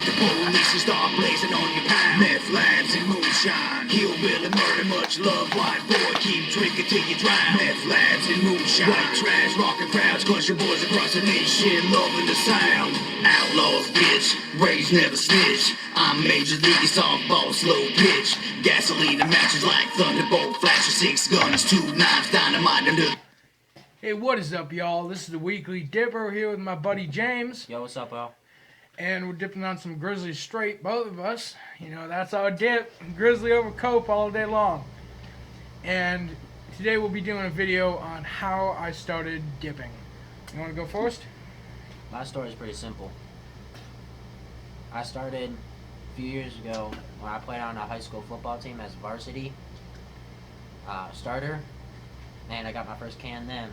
The police will start blazing on your pound. Meth labs and moonshine. Hillbilly murder, much love, white boy. Keep drinking till you drown. Meth labs and moonshine. White trash, rockin' crowds. Cause your boys across the nation loving the sound. Outlaws, bitch. Raised never snitch. I'm Major League softball, slow pitch. Gasoline and matches like thunderbolt. Flash of 6 guns, 2 knives, dynamite under. Hey, what is up, y'all? This is the Weekly Dipper here with my buddy James. Yo, what's up, Al? And we're dipping on some Grizzly Straight, both of us. You know, that's our dip. Grizzly over Cope all day long. And today we'll be doing a video on how I started dipping. You want to go first? My story is pretty simple. I started a few years ago when I played on a high school football team as varsity starter. And I got my first can then.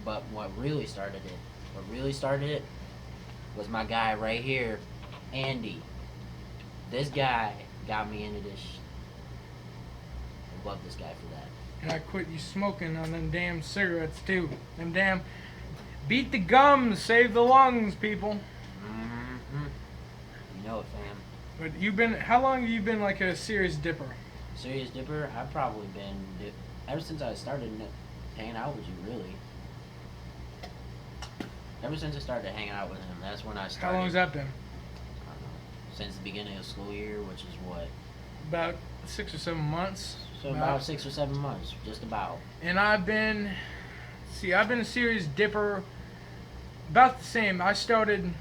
But what really started it was my guy right here, Andy. This guy got me into this. I love this guy for that. And I quit you smoking on them damn cigarettes too. Them damn beat the gums, save the lungs, people. Mm-hmm. You know it, fam. But you've been, how long have you been like a serious dipper? Serious dipper? I've probably been ever since I started hanging out with you, really. Ever since I started hanging out with him, that's when I started. How long has that been? I don't know. Since the beginning of school year, which is what? About 6 or 7 months. So about 6 or 7 months, just about. And I've been a serious dipper about the same. I started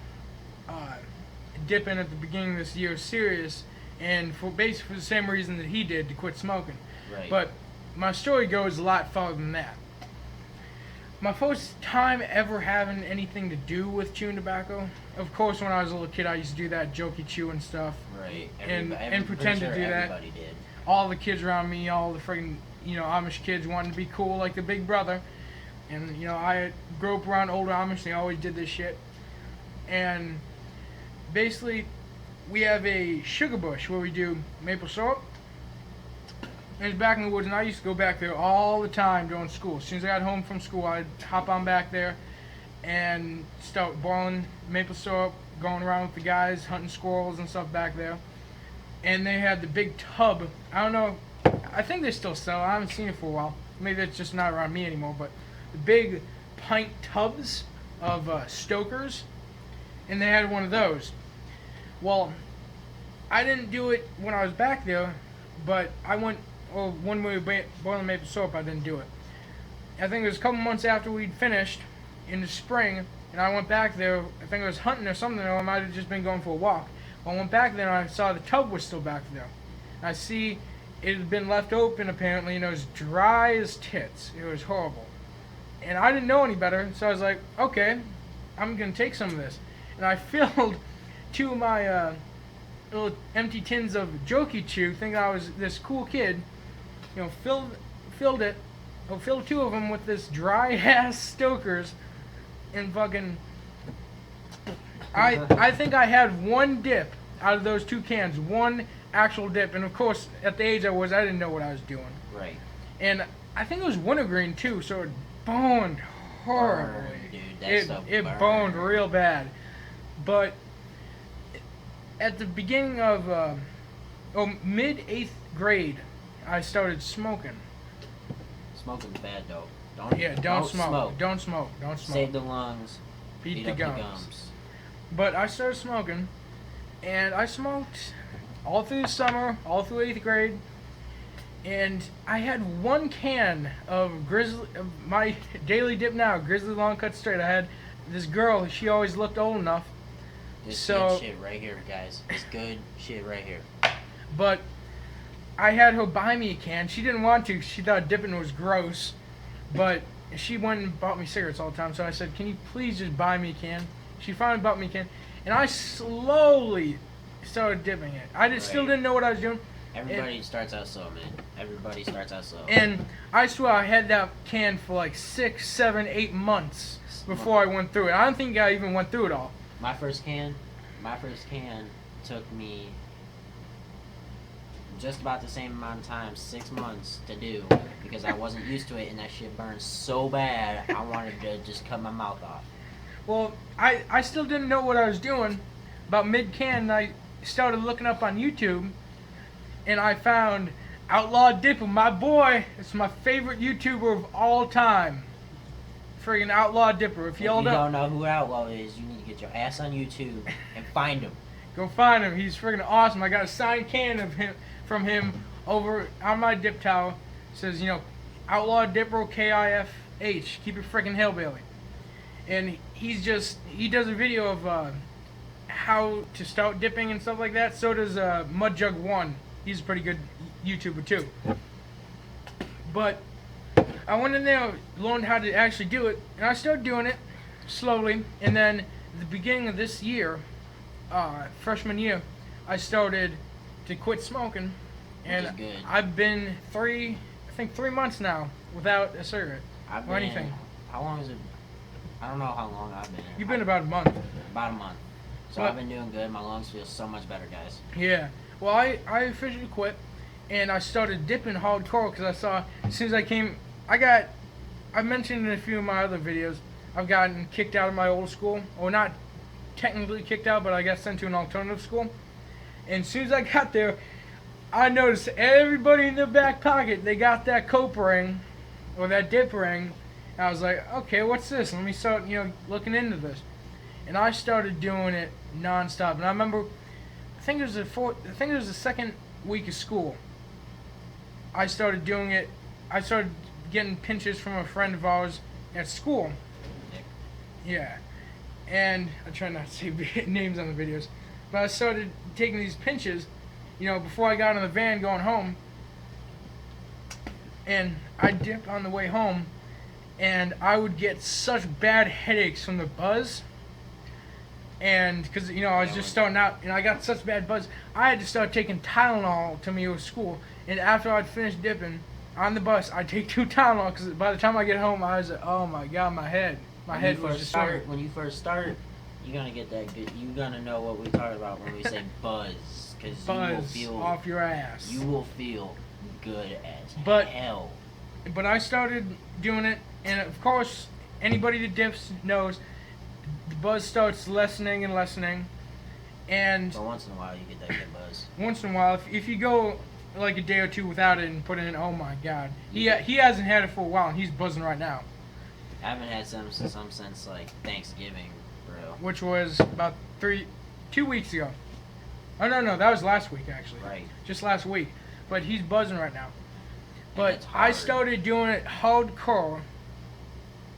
dipping at the beginning of this year, serious, and for basically the same reason that he did, to quit smoking. Right. But my story goes a lot farther than that. My first time ever having anything to do with chewing tobacco, of course, when I was a little kid, I used to do that jokey chew and stuff. Right. And pretend to do that. Everybody did. All the kids around me, all the friggin', Amish kids wanting to be cool like the big brother. And, I grew up around older Amish, they always did this shit. And basically, we have a sugar bush where we do maple syrup. And it's back in the woods, and I used to go back there all the time during school. As soon as I got home from school, I'd hop on back there and start boiling maple syrup, going around with the guys, hunting squirrels and stuff back there. And they had the big tub. I don't know, I think they still sell it. I haven't seen it for a while. Maybe it's just not around me anymore, but the big pint tubs of Stoker's, and they had one of those. Well, I didn't do it when I was back there, but I went, when we were boiling maple syrup, I didn't do it. I think it was a couple months after we'd finished in the spring, and I went back there. I think I was hunting or something, or I might have just been going for a walk. Well, I went back there, and I saw the tub was still back there. And I see it had been left open, apparently, and it was dry as tits. It was horrible. And I didn't know any better, so I was like, okay, I'm going to take some of this. And I filled 2 of my little empty tins of Jokey Chew, thinking I was this cool kid. Filled 2 of them with this dry ass Stoker's, and fucking, I think I had 1 dip out of those 2 cans, 1 actual dip, and of course at the age I was, I didn't know what I was doing. Right. And I think it was wintergreen too, so it boned horribly. Dude, that stuff It burned. boned real bad. But at the beginning of mid 8th grade, I started smoking. Smoking's bad, though. Don't smoke. Don't smoke. Save the lungs. Beat the up gums. But I started smoking, and I smoked all through the summer, all through 8th grade, and I had 1 can of my daily dip now, Grizzly Long Cut Straight. I had this girl, she always looked old enough. This So- good shit right here, guys. This good shit right here. But I had her buy me a can. She didn't want to. She thought dipping was gross. But she went and bought me cigarettes all the time. So I said, can you please just buy me a can? She finally bought me a can. And I slowly started dipping it. Still didn't know what I was doing. Everybody starts out slow, man. Everybody starts out slow. And I swear I had that can for like 6, 7, 8 months before I went through it. I don't think I even went through it all. My first can took me just about the same amount of time, 6 months to do, because I wasn't used to it, and that shit burned so bad, I wanted to just cut my mouth off. Well, I still didn't know what I was doing, about mid-can, I started looking up on YouTube, and I found Outlaw Dipper, my boy. It's my favorite YouTuber of all time. Friggin' Outlaw Dipper. If If you y'all don't know who Outlaw is, you need to get your ass on YouTube and find him. go find him. He's friggin' awesome. I got a signed can of him from him over on my dip towel. It says, Outlaw Dipper, KIFH. Keep it friggin' hillbilly. And he does a video of how to start dipping and stuff like that. So does Mudjug1. He's a pretty good YouTuber too. But I went in there, learned how to actually do it, and I started doing it slowly. And then at the beginning of this year, freshman year, I started to quit smoking, and Which is good. I've been 3 months now without a cigarette I've or been, anything. How long is it? I don't know how long I've been. You've been about a month. About a month. So What? I've been doing good. My lungs feel so much better, guys. Yeah. Well, I officially quit, and I started dipping hardcore because I saw as soon as I mentioned in a few of my other videos, I've gotten kicked out of my old school, or not technically kicked out, but I got sent to an alternative school. And as soon as I got there, I noticed everybody in their back pocket, they got that cope ring, or that dip ring. And I was like, okay, what's this? Let me start, looking into this. And I started doing it nonstop. And I remember, I think it was the second week of school. I started doing it. I started getting pinches from a friend of ours at school. Nick. Yeah. And I try not to say names on the videos. But I started taking these pinches, before I got in the van going home. And I dipped on the way home. And I would get such bad headaches from the buzz. And because, I was just starting out, and I got such bad buzz, I had to start taking Tylenol to me at school. And after I'd finished dipping on the bus, I'd take 2 Tylenol, because by the time I get home, I was like, oh my God, my head was just swimming. When you first start, you're gonna get that good. You're gonna know what we talk about when we say buzz, because Buzz you will feel off your ass. You will feel good as But- hell. But I started doing it, and of course, anybody that dips knows the buzz starts lessening and lessening. And But once in a while, you get that good buzz. once in a while, if you go like a day or two without it and put it in, oh my God, he hasn't had it for a while, and he's buzzing right now, I haven't had some since like Thanksgiving, bro. which was about 2 weeks ago. Oh no, that was last week actually. Right. Just last week. But he's buzzing right now. But it's I hard. started doing it hardcore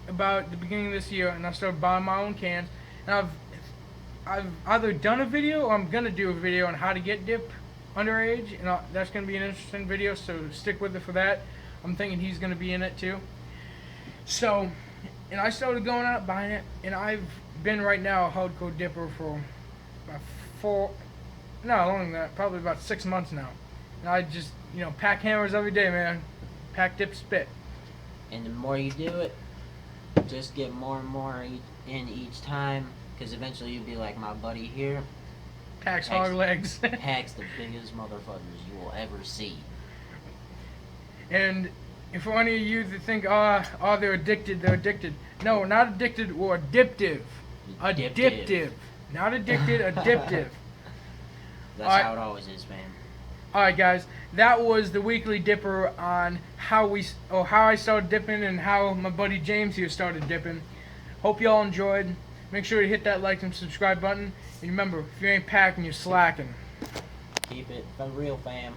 about the beginning of this year, and I started buying my own cans. And I've either done a video or I'm gonna do a video on how to get dip underage, and that's gonna be an interesting video. So stick with it for that. I'm thinking he's gonna be in it too. So, and I started going out buying it, and I've been right now a hardcore dipper for about longer than that, probably about 6 months now. And I just, pack hammers every day, man. Pack, dip, spit. And the more you do it, just get more and more in each time, because eventually you'll be like my buddy here, Packs hog legs. packs the biggest motherfuckers you will ever see. And if for any of you that think, they're addicted. No, not addicted, we're addictive. Addictive. Not addicted, addictive. That's Alright. how it always is, man. Alright guys, that was the weekly dipper on how I started dipping and how my buddy James here started dipping. Hope y'all enjoyed. Make sure to hit that like and subscribe button. And remember, if you ain't packing, you're slacking. Keep it for real, fam.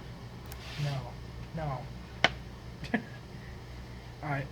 No. Alright.